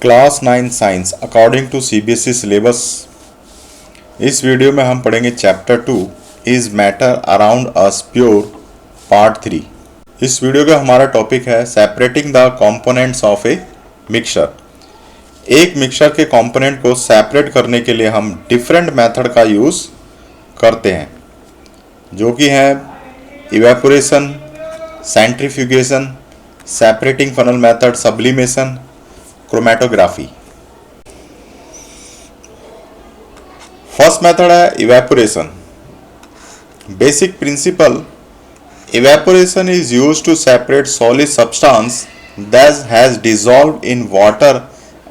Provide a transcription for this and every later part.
Class 9 science according to CBSE syllabus. इस video में हम पढ़ेंगे chapter 2 is matter around us pure part 3। इस वीडियो का हमारा टॉपिक है separating the components of a mixture. एक मिक्सचर के कंपोनेंट को सेपरेट करने के लिए हम डिफरेंट मेथड का यूज़ करते हैं, जो कि है evaporation, centrifugation, separating funnel method, sublimation, chromatography. First method है evaporation. Basic principle, evaporation is used to separate solid substance that has dissolved in water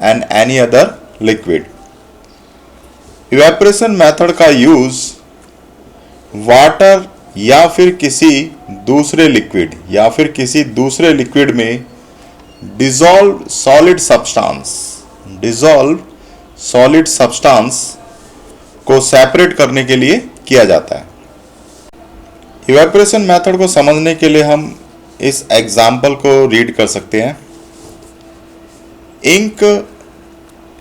and any other liquid. Evaporation method का use water या फिर किसी दूसरे liquid में dissolve solid substance को separate करने के लिए किया जाता है। इवेपोरेशन मेथड को समझने के लिए हम इस एग्जाम्पल को रीड कर सकते हैं। Ink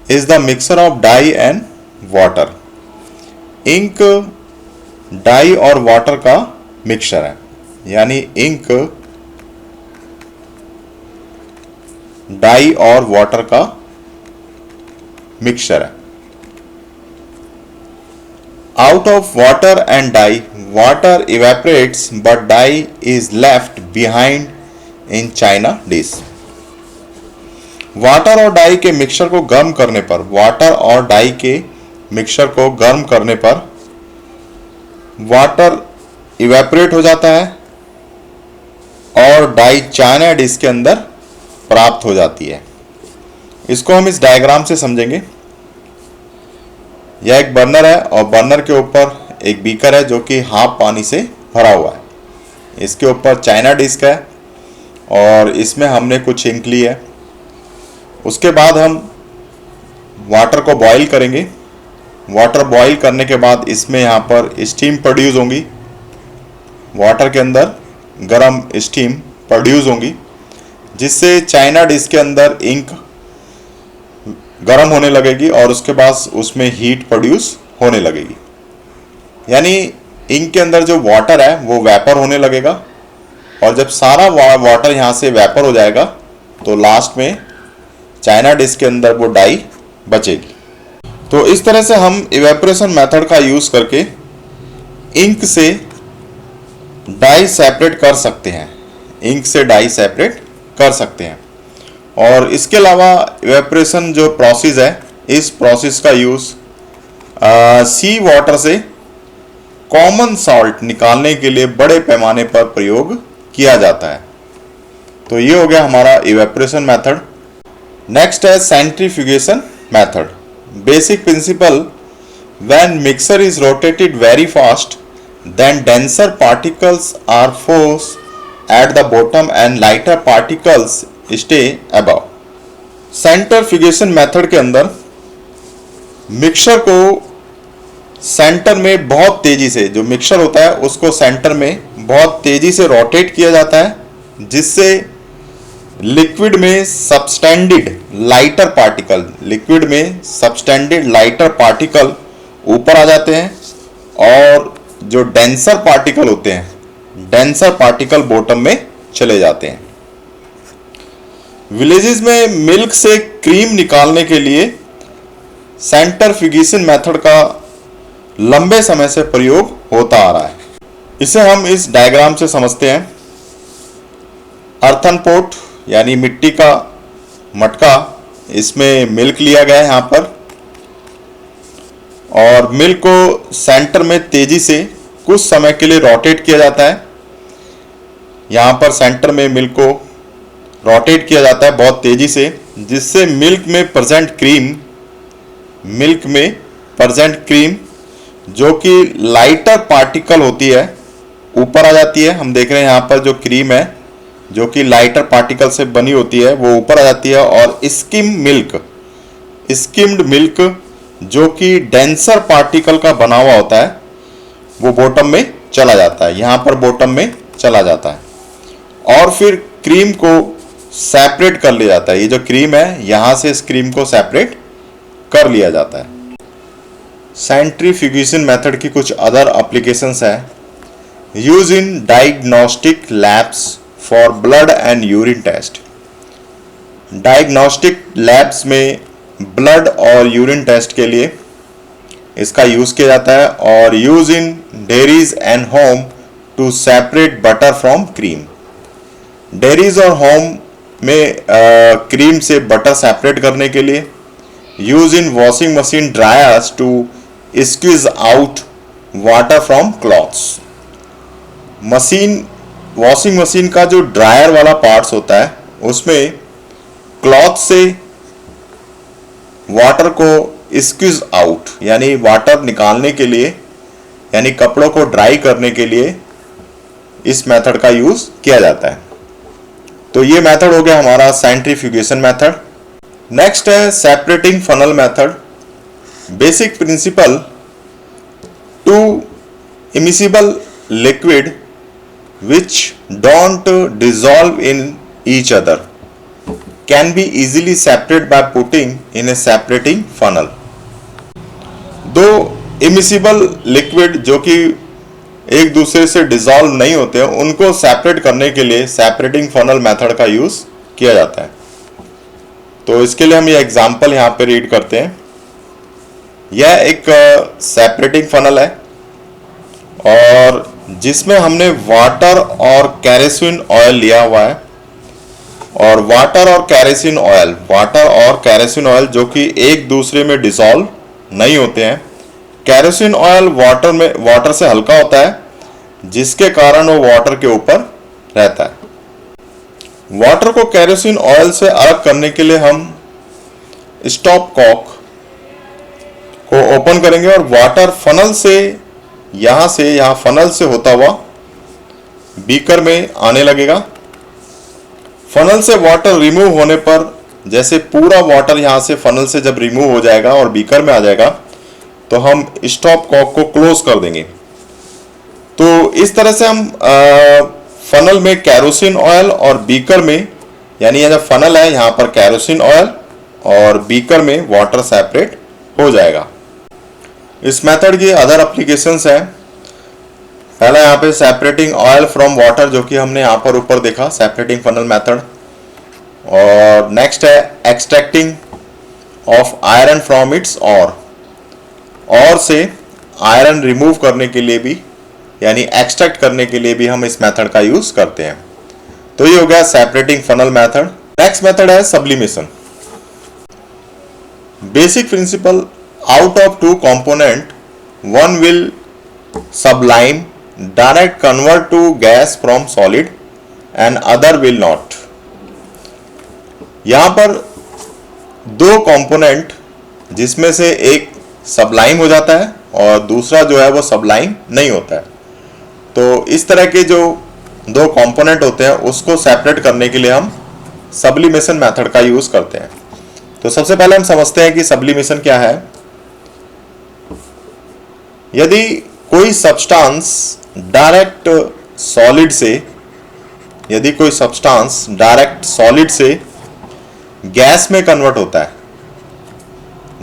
is the mixture of dye and water. Ink dye और वाटर का मिक्सचर है, यानी इंक डाई और वाटर का मिक्सचर है। Out of water and dye, water evaporates but dye is left behind in china dish. Water और dye के mixture को गर्म करने पर वाटर इवेपोरेट हो जाता है और डाई चाइना डिश के अंदर प्राप्त हो जाती है। इसको हम इस डायग्राम से समझेंगे। यह एक बर्नर है और बर्नर के ऊपर एक बीकर है जो कि हाफ पानी से भरा हुआ है। इसके ऊपर चाइना डिस्क है और इसमें हमने कुछ इंक ली है। उसके बाद हम वाटर को बॉईल करेंगे। वाटर बॉईल करने के बाद इसमें यहाँ पर स्टीम प्रोड्यूस होंगी। वाटर के अंदर गर्म स्टीम प्रोड्यूस होंगी, जिससे चाइना डिश के अंदर इंक गर्म होने लगेगी और उसके बाद उसमें हीट प्रोड्यूस होने लगेगी। यानी इंक के अंदर जो वाटर है वो वेपर होने लगेगा और जब सारा वाटर यहाँ से वेपर हो जाएगा तो लास्ट में चाइना डिश के अंदर वो डाई बचेगी। तो इस तरह से हम इवेपोरेशन मेथड का यूज़ करके इंक से डाई सेपरेट कर सकते हैं। और इसके अलावा इवेपोरेशन जो प्रोसेस है, इस प्रोसेस का यूज़ सी वाटर से कॉमन सॉल्ट निकालने के लिए बड़े पैमाने पर प्रयोग किया जाता है। तो ये हो गया हमारा इवेपोरेशन मेथड। नेक्स्ट है centrifugation method. Basic principle, when mixer is rotated very fast then denser particles are forced at the bottom and lighter particles stay above. Centrifugation method के अंदर मिक्सचर को सेंटर में बहुत तेजी से, जो मिक्सचर होता है उसको सेंटर में बहुत तेजी से रोटेट किया जाता है, जिससे लिक्विड में सबस्टेंडेड लाइटर पार्टिकल ऊपर आ जाते हैं और जो डेंसर पार्टिकल बॉटम में चले जाते हैं। विलेजेस में मिल्क से क्रीम निकालने के लिए सेंट्रीफ्यूगेशन मेथड का लंबे समय से प्रयोग होता आ रहा है। इसे हम इस डायग्राम से समझते हैं। अर्थन पोट यानी मिट्टी का मटका, इसमें मिल्क लिया गया है यहाँ पर और मिल्क को सेंटर में तेजी से कुछ समय के लिए रोटेट किया जाता है। यहाँ पर सेंटर में मिल्क को रोटेट किया जाता है बहुत तेजी से, जिससे मिल्क में प्रेजेंट क्रीम जो कि लाइटर पार्टिकल होती है ऊपर आ जाती है। हम देख रहे हैं यहाँ पर जो क्रीम है जो कि लाइटर पार्टिकल से बनी होती है वो ऊपर आ जाती है और स्किम्ड मिल्क जो कि डेंसर पार्टिकल का बना हुआ होता है वो बॉटम में चला जाता है, यहाँ पर बॉटम में चला जाता है। और फिर क्रीम को सेपरेट कर लिया जाता है। ये जो क्रीम है यहाँ से इस क्रीम को सेपरेट कर लिया जाता है। सेंट्रीफ्यूगेशन मेथड की कुछ अदर एप्लीकेशंस है। Use in diagnostic labs for blood and urine test. Diagnostic labs में ब्लड और यूरिन टेस्ट के लिए इसका यूज़ किया जाता है। और use in dairies and home to separate butter from cream. Dairies और होम में क्रीम से बटर सेपरेट करने के लिए। Use in washing machine dryers to squeeze out water from clothes. Washing machine का जो ड्रायर वाला पार्ट्स होता है उसमें क्लॉथ से वाटर को स्क्वीज आउट यानी वाटर निकालने के लिए, यानी कपड़ों को ड्राई करने के लिए इस मेथड का यूज किया जाता है। तो ये मेथड हो गया हमारा सेंट्रीफ्यूगेशन मेथड। नेक्स्ट है separating funnel method. Basic principle, to immiscible liquid which don't dissolve in each other can be easily separated by putting in a separating funnel। दो इमिसिबल लिक्विड जो कि एक दूसरे से डिसॉल्व नहीं होते हैं उनको सेपरेट करने के लिए सेपरेटिंग फनल मेथड का यूज किया जाता है। तो इसके लिए हम ये एग्जांपल यहाँ पे रीड करते हैं। यह एक सेपरेटिंग फनल है और जिसमें हमने वाटर और केरोसिन ऑयल लिया हुआ है। और वाटर और केरोसिन ऑयल जो कि एक दूसरे में डिसॉल्व नहीं होते हैं। केरोसिन ऑयल वाटर से हल्का होता है जिसके कारण वो वाटर के ऊपर रहता है। वाटर को केरोसिन ऑयल से अलग करने के लिए हम स्टॉप कॉक को ओपन करेंगे और वाटर फनल से यहाँ फनल से होता हुआ बीकर में आने लगेगा। फनल से वाटर रिमूव होने पर, जैसे पूरा वाटर यहाँ से फनल से जब रिमूव हो जाएगा और बीकर में आ जाएगा तो हम स्टॉप कॉक को क्लोज कर देंगे। तो इस तरह से हम फनल में केरोसिन ऑयल और बीकर में, यानी ये जो फनल है यहाँ पर केरोसिन ऑयल और बीकर में वाटर सेपरेट हो जाएगा। इस मेथड की अदर एप्लीकेशंस हैं। पहला यहाँ पे सेपरेटिंग ऑयल फ्रॉम वाटर जो कि हमने यहाँ पर ऊपर देखा, सेपरेटिंग फनल मेथड। और नेक्स्ट है extracting of iron from its और से आयरन रिमूव करने के लिए भी, यानी एक्सट्रैक्ट करने के लिए भी हम इस मेथड का यूज करते हैं। तो ये हो गया separating funnel method. Next method है sublimation. Basic principle, out of two component one will sublime, direct convert to gas from solid and other will not। यहां पर दो कंपोनेंट जिसमें से एक सब्लाइम हो जाता है और दूसरा जो है वो सब्लाइम नहीं होता है। तो इस तरह के जो दो कंपोनेंट होते हैं उसको सेपरेट करने के लिए हम सब्लिमेशन मेथड का यूज करते हैं। तो सबसे पहले हम समझते हैं कि सब्लिमेशन क्या है। यदि कोई सब्सटेंस डायरेक्ट सॉलिड से गैस में कन्वर्ट होता है,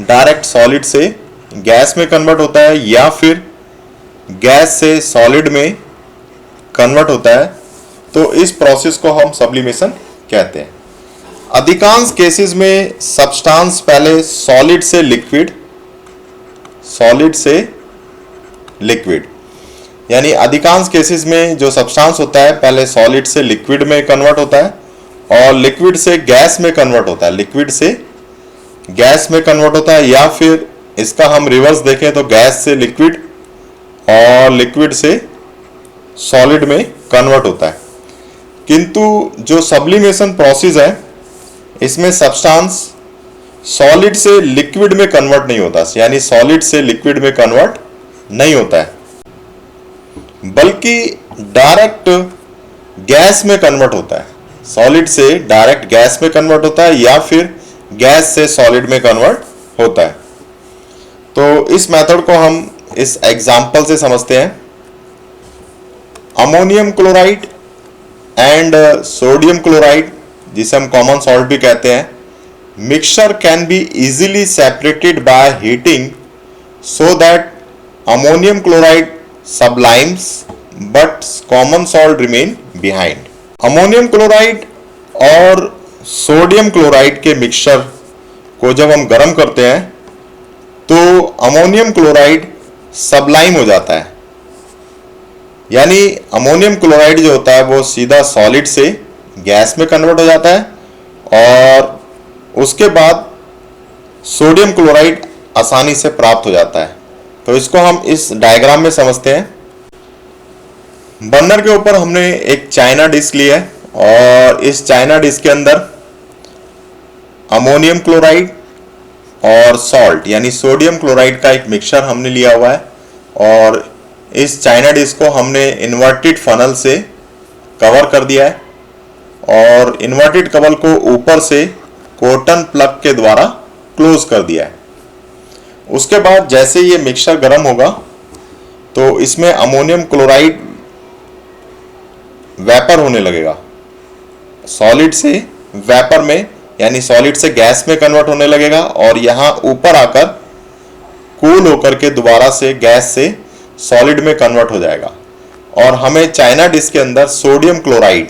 डायरेक्ट सॉलिड से गैस में कन्वर्ट होता है या फिर गैस से सॉलिड में कन्वर्ट होता है, तो इस प्रोसेस को हम सब्लिमेशन कहते हैं। अधिकांश केसेस में सब्सटेंस पहले सॉलिड से लिक्विड, यानी अधिकांश केसेस में जो सब्सटेंस होता है पहले सॉलिड से लिक्विड में कन्वर्ट होता है और लिक्विड से गैस में कन्वर्ट होता है, या फिर इसका हम रिवर्स देखें तो गैस से लिक्विड और लिक्विड से सॉलिड में कन्वर्ट होता है। किंतु जो सब्लिमेशन प्रोसेस है इसमें सब्सटेंस सॉलिड से लिक्विड में कन्वर्ट नहीं होता, यानी सॉलिड से लिक्विड में कन्वर्ट नहीं होता है, बल्कि डायरेक्ट गैस में कन्वर्ट होता है। सॉलिड से डायरेक्ट गैस में कन्वर्ट होता है या फिर गैस से सॉलिड में कन्वर्ट होता है। तो इस मेथड को हम इस एग्जांपल से समझते हैं। Ammonium chloride and sodium chloride जिसे हम कॉमन सॉल्ट भी कहते हैं, mixture can be easily separated by heating so that ammonium chloride सब्लाइम्स but common salt remain behind. Ammonium chloride और सोडियम क्लोराइड के मिक्सचर को जब हम गर्म करते हैं तो अमोनियम क्लोराइड सब्लाइम हो जाता है, यानी अमोनियम क्लोराइड जो होता है वो सीधा सॉलिड से गैस में कन्वर्ट हो जाता है और उसके बाद सोडियम क्लोराइड आसानी से प्राप्त हो जाता है। तो इसको हम इस डायग्राम में समझते हैं। बर्नर के ऊपर हमने एक चाइना डिश ली है और इस चाइना डिश के अंदर अमोनियम क्लोराइड और सॉल्ट यानी सोडियम क्लोराइड का एक मिक्सचर हमने लिया हुआ है और इस चाइना डिश को हमने इन्वर्टेड फनल से कवर कर दिया है और इन्वर्टेड कवर को ऊपर से कॉटन प्लग के द्वारा क्लोज कर दिया है। उसके बाद जैसे ये मिक्सचर गर्म होगा तो इसमें अमोनियम क्लोराइड वेपर होने लगेगा, सॉलिड से वेपर में यानी सॉलिड से गैस में कन्वर्ट होने लगेगा और यहाँ ऊपर आकर कूल होकर के दोबारा से गैस से सॉलिड में कन्वर्ट हो जाएगा और हमें चाइना डिश के अंदर सोडियम क्लोराइड,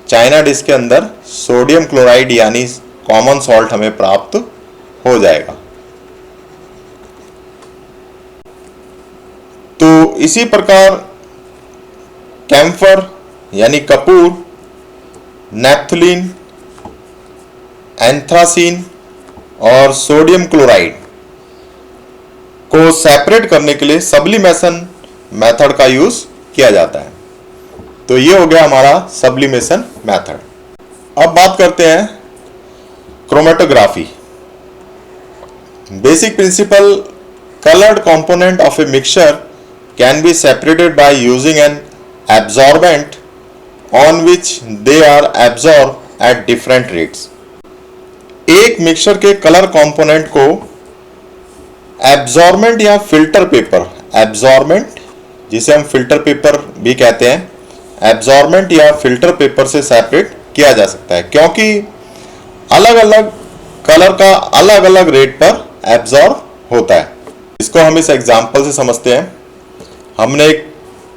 चाइना डिश के अंदर सोडियम क्लोराइड यानी कॉमन सॉल्ट हमें प्राप्त हो जाएगा। तो इसी प्रकार कैम्फर यानी कपूर, नैप्थलीन, एंथ्रासीन और सोडियम क्लोराइड को सेपरेट करने के लिए सब्लिमेशन मेथड का यूज किया जाता है। तो ये हो गया हमारा सब्लिमेशन मेथड। अब बात करते हैं chromatography. Basic principle, colored component of a mixture can be separated by using an absorbent on which they are absorbed at different rates। एक मिक्सचर के कलर कंपोनेंट को एब्जॉर्बेंट या फिल्टर पेपर, एब्जॉर्बेंट जिसे हम फिल्टर पेपर भी कहते हैं, absorbent या फिल्टर पेपर से सेपरेट किया जा सकता है क्योंकि अलग अलग कलर का अलग अलग रेट पर एब्जॉर्ब होता है। इसको हम इस एग्जांपल से समझते हैं। हमने एक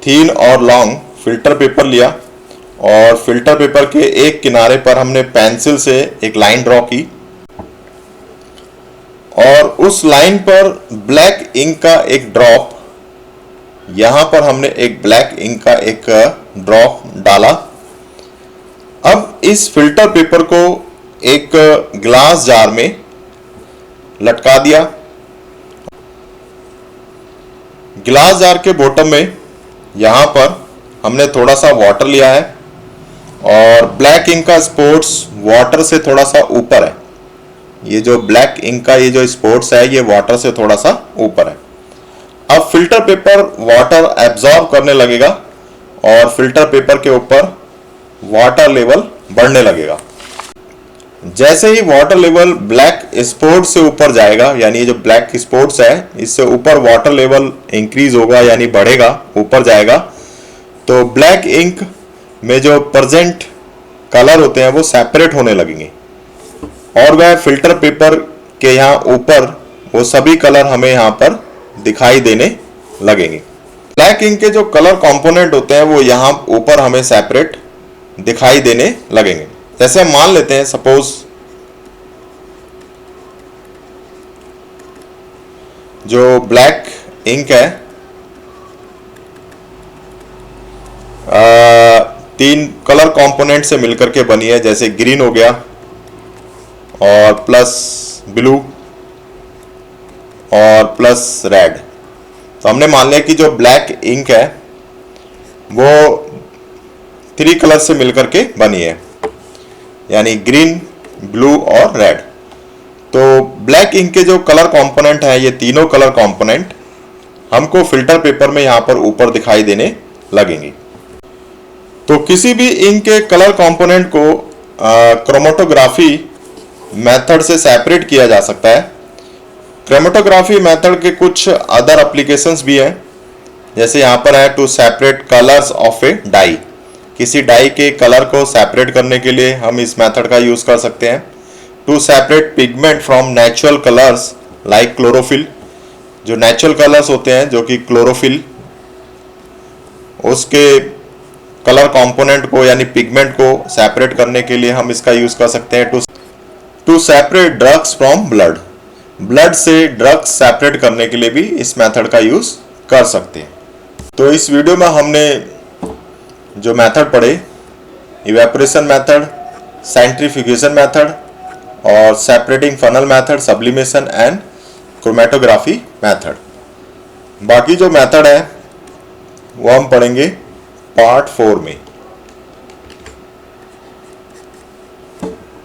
थीन और लॉन्ग फिल्टर पेपर लिया और फिल्टर पेपर के एक किनारे पर हमने पेंसिल से एक लाइन ड्रॉ की और उस लाइन पर ब्लैक इंक का एक ड्रॉप, यहां पर हमने एक ब्लैक इंक का एक ड्रॉप डाला। अब इस फिल्टर पेपर को एक ग्लास जार में लटका दिया। ग्लास जार के बॉटम में यहां पर हमने थोड़ा सा वाटर लिया है और ब्लैक इंक का स्पॉट्स वाटर से थोड़ा सा ऊपर है। ये जो ब्लैक इंक का ये जो स्पॉट्स है ये वाटर से थोड़ा सा ऊपर है। अब फिल्टर पेपर वाटर एब्जॉर्ब करने लगेगा और फिल्टर पेपर के ऊपर वाटर लेवल बढ़ने लगेगा। जैसे ही वाटर लेवल ब्लैक स्पॉट से ऊपर जाएगा, यानी ये जो ब्लैक स्पॉट्स है इससे ऊपर वाटर लेवल इंक्रीज होगा यानी बढ़ेगा, ऊपर जाएगा, तो ब्लैक इंक में जो प्रेजेंट कलर होते हैं वो सेपरेट होने लगेंगे और वह फिल्टर पेपर के यहाँ ऊपर वो सभी कलर हमें यहाँ पर दिखाई देने लगेंगे। ब्लैक इंक के जो कलर कंपोनेंट होते हैं वो यहाँ ऊपर हमें सेपरेट दिखाई देने लगेंगे। जैसे हम मान लेते हैं सपोज जो ब्लैक इंक है तीन कलर कंपोनेंट से मिलकर के बनी है, जैसे ग्रीन हो गया और प्लस ब्लू और प्लस रेड। तो हमने मान लिया कि जो ब्लैक इंक है वो 3 कलर से मिलकर के बनी है, यानी ग्रीन, ब्लू और रेड। तो ब्लैक इंक के जो कलर कंपोनेंट है ये तीनों कलर कंपोनेंट हमको फिल्टर पेपर में यहाँ पर ऊपर दिखाई देने लगेंगे। तो किसी भी इंक के कलर कंपोनेंट को क्रोमेटोग्राफी मेथड से सेपरेट किया जा सकता है। क्रोमेटोग्राफी मेथड के कुछ अदर एप्लीकेशंस भी हैं, जैसे यहाँ पर है to separate colours of a dye. किसी डाई के कलर को सेपरेट करने के लिए हम इस मेथड का यूज़ कर सकते हैं। To separate pigment from natural colours like chlorophyll, जो नेचुरल कलर्स होते हैं जो कि क्लोरोफिल, उसके कलर कंपोनेंट को यानी पिगमेंट को सेपरेट करने के लिए हम इसका यूज़ कर सकते हैं। To separate drugs from blood, blood से ड्रग्स सेपरेट करने के लिए भी इस मेथड का यूज़ कर सकते हैं। तो इस वीडियो में हमने जो मेथड पढ़े, इवेपोरेशन मेथड, सेंट्रीफ्यूगेशन मेथड और separating funnel method, sublimation and chromatography method. बाकी जो मेथड है वो हम पढ़ेंगे पार्ट 4 में।